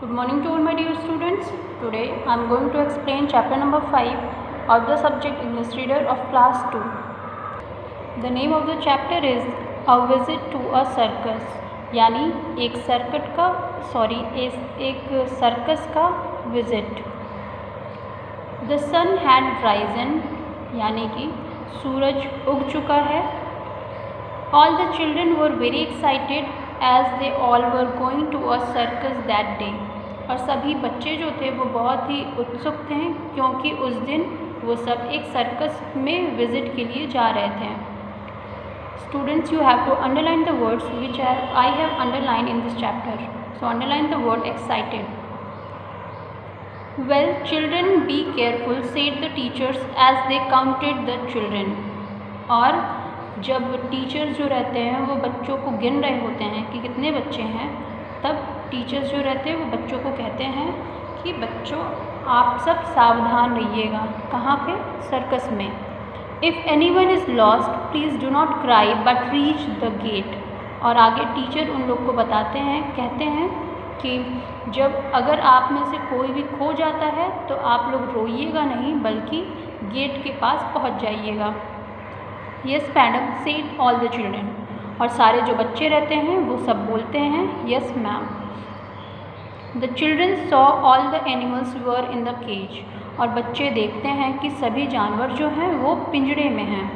Good morning to all my dear students. Today I am going to explain chapter number 5 of the subject English Reader of class 2. The name of the chapter is A Visit to a Circus, यानी एक circus का visit. The sun had risen, यानी कि सूरज उग चुका है. All the children were very excited as they all were going to a circus that day. और सभी बच्चे जो थे वो बहुत ही उत्सुक थे क्योंकि उस दिन वो सब एक सर्कस में विज़िट के लिए जा रहे थे. Students, you have to underline the words which I have underlined in this chapter. So underline the word excited. Well, children, be careful, said the teachers as they counted the children. और जब teachers जो रहते हैं वो बच्चों को गिन रहे होते हैं कि कितने बच्चे हैं, तब टीचर्स जो रहते हैं वो बच्चों को कहते हैं कि बच्चों आप सब सावधान रहिएगा. कहाँ पे? सर्कस में. If anyone is lost please do not cry but reach the gate. और आगे टीचर उन लोग को बताते हैं, कहते हैं कि जब अगर आप में से कोई भी खो जाता है तो आप लोग रोइएगा नहीं बल्कि गेट के पास पहुंच जाइएगा. Yes madam, said all the children. और सारे जो बच्चे रहते हैं वो सब बोलते हैं yes ma'am. The children saw all the animals were in the cage. और बच्चे देखते हैं कि सभी जानवर जो हैं वो पिंजड़े में हैं.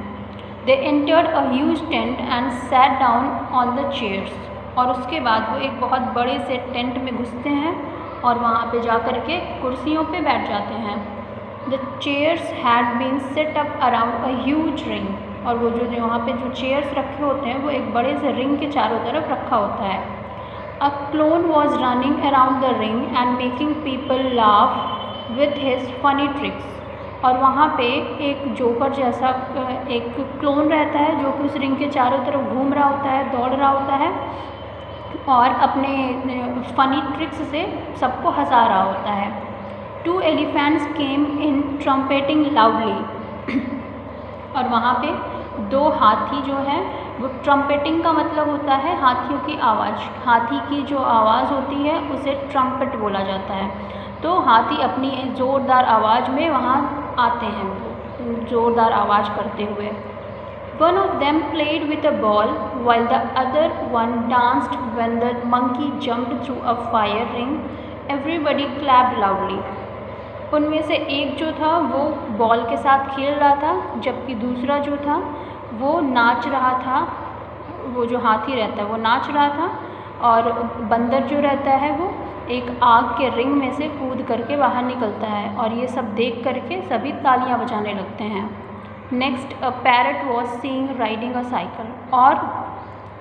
They entered a huge tent and sat down on the chairs. और उसके बाद वो एक बहुत बड़े से टेंट में घुसते हैं और वहाँ पे जा कर के कुर्सियों पे बैठ जाते हैं. The chairs had been set up around a huge ring. और वो जो वहाँ पे जो चेयर्स रखे होते हैं वो एक बड़े से रिंग के चारों तरफ रखा होता है. A clown was running around the ring and making people laugh with his funny tricks. और वहाँ पे एक जोकर जैसा एक क्लोन रहता है जो कि उस रिंग के चारों तरफ घूम रहा होता है, दौड़ रहा होता है और अपने फ़नी ट्रिक्स से सबको हंसा रहा होता है. 2 एलिफेंट्स केम इन ट्रम्पेटिंग लाउडली. और वहाँ पे 2 हाथी जो हैं वो ट्रम्पेटिंग का मतलब होता है हाथियों की आवाज़. हाथी की जो आवाज़ होती है उसे ट्रम्पेट बोला जाता है. तो हाथी अपनी ज़ोरदार आवाज़ में वहाँ आते हैं, ज़ोरदार आवाज़ करते हुए. One of them played with a ball while the other one danced when the monkey jumped through a fire ring. Everybody clapped loudly. उनमें से एक जो था वो बॉल के साथ खेल रहा था जबकि दूसरा जो था वो नाच रहा था. वो जो हाथी रहता है वो नाच रहा था और बंदर जो रहता है वो एक आग के रिंग में से कूद करके बाहर निकलता है. और ये सब देख करके सभी तालियां बजाने लगते हैं. Next, a parrot was seeing riding a cycle. और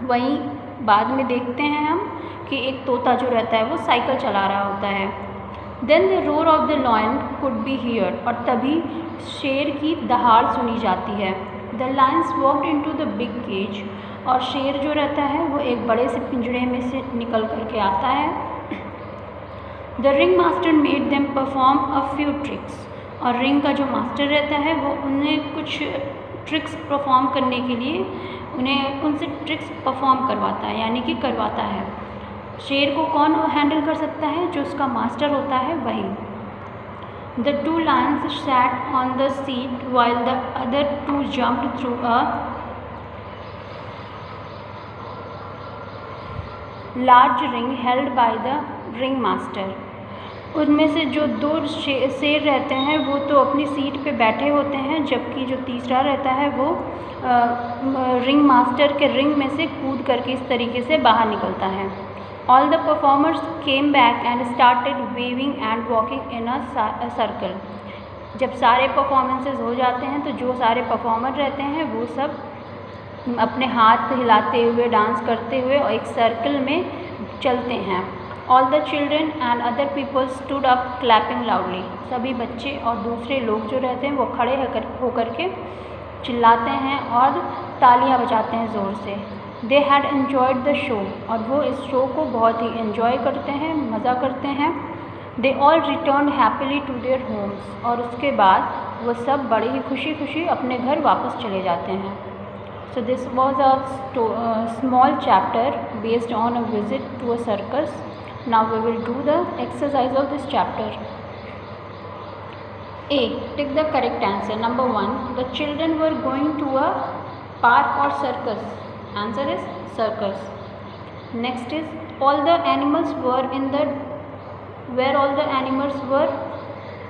वहीं बाद में देखते हैं हम कि एक तोता जो रहता है वो साइकिल चला रहा होता है. Then the roar of the lion could be heard. और तभी शेर की दहाड़ सुनी जाती है. The lions walked into the big cage. और शेर जो रहता है वो एक बड़े से पिंजड़े में से निकल करके आता है. The ring master made them perform a few tricks. और रिंग का जो मास्टर रहता है वो उन्हें कुछ ट्रिक्स परफॉर्म करने के लिए उनसे ट्रिक्स परफॉर्म करवाता है, यानी कि करवाता है. शेर को कौन हैंडल कर सकता है? जो उसका मास्टर होता है वही. The 2 Lions sat on the seat while the other 2 jumped through a large ring held by the ring master. उनमें से जो 2 शेर रहते हैं वो तो अपनी सीट पे बैठे होते हैं जबकि जो तीसरा रहता है वो रिंग मास्टर के रिंग में से कूद करके इस तरीके से बाहर निकलता है. All the performers came back and started waving and walking in a circle. जब सारे परफॉर्मेंसेस हो जाते हैं तो जो सारे परफॉर्मर रहते हैं वो सब अपने हाथ हिलाते हुए डांस करते हुए और एक सर्कल में चलते हैं. All the children and other people stood up clapping loudly. सभी बच्चे और दूसरे लोग जो रहते हैं वो खड़े होकर के चिल्लाते हैं और तालियां बजाते हैं ज़ोर से. They had enjoyed the show. और वो इस शो को बहुत ही एंजॉय करते हैं, मज़ा करते हैं. They all returned happily to their homes. और उसके बाद वो सब बड़ी ही खुशी खुशी अपने घर वापस चले जाते हैं. So this was a small chapter based on a visit to a circus. Now we will do the exercise of this chapter. A. Take the correct answer. Number 1. The children were going to a park or circus. Answer is circus. Next is all the animals were in the, where all the animals were?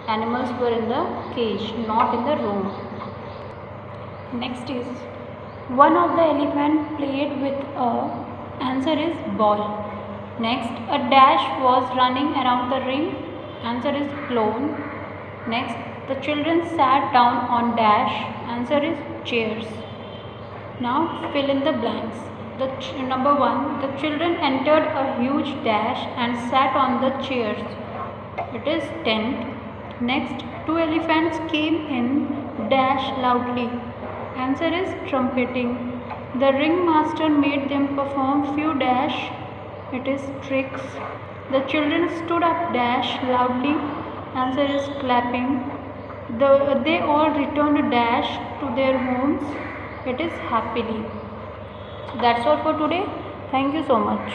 Animals were in the cage, not in the room. Next is one of the elephant played with a, answer is ball. Next, a dash was running around the ring. Answer is clone. Next, the children sat down on dash. Answer is chairs. Now fill in the blanks. Number 1, the children entered a huge dash and sat on the chairs. It is tent. Next, 2 elephants came in dash loudly. Answer is trumpeting. The ringmaster made them perform few dash. It is tricks. The children stood up dash loudly. Answer is clapping. They all returned dash to their homes. It is happily. That's all for today. Thank you so much.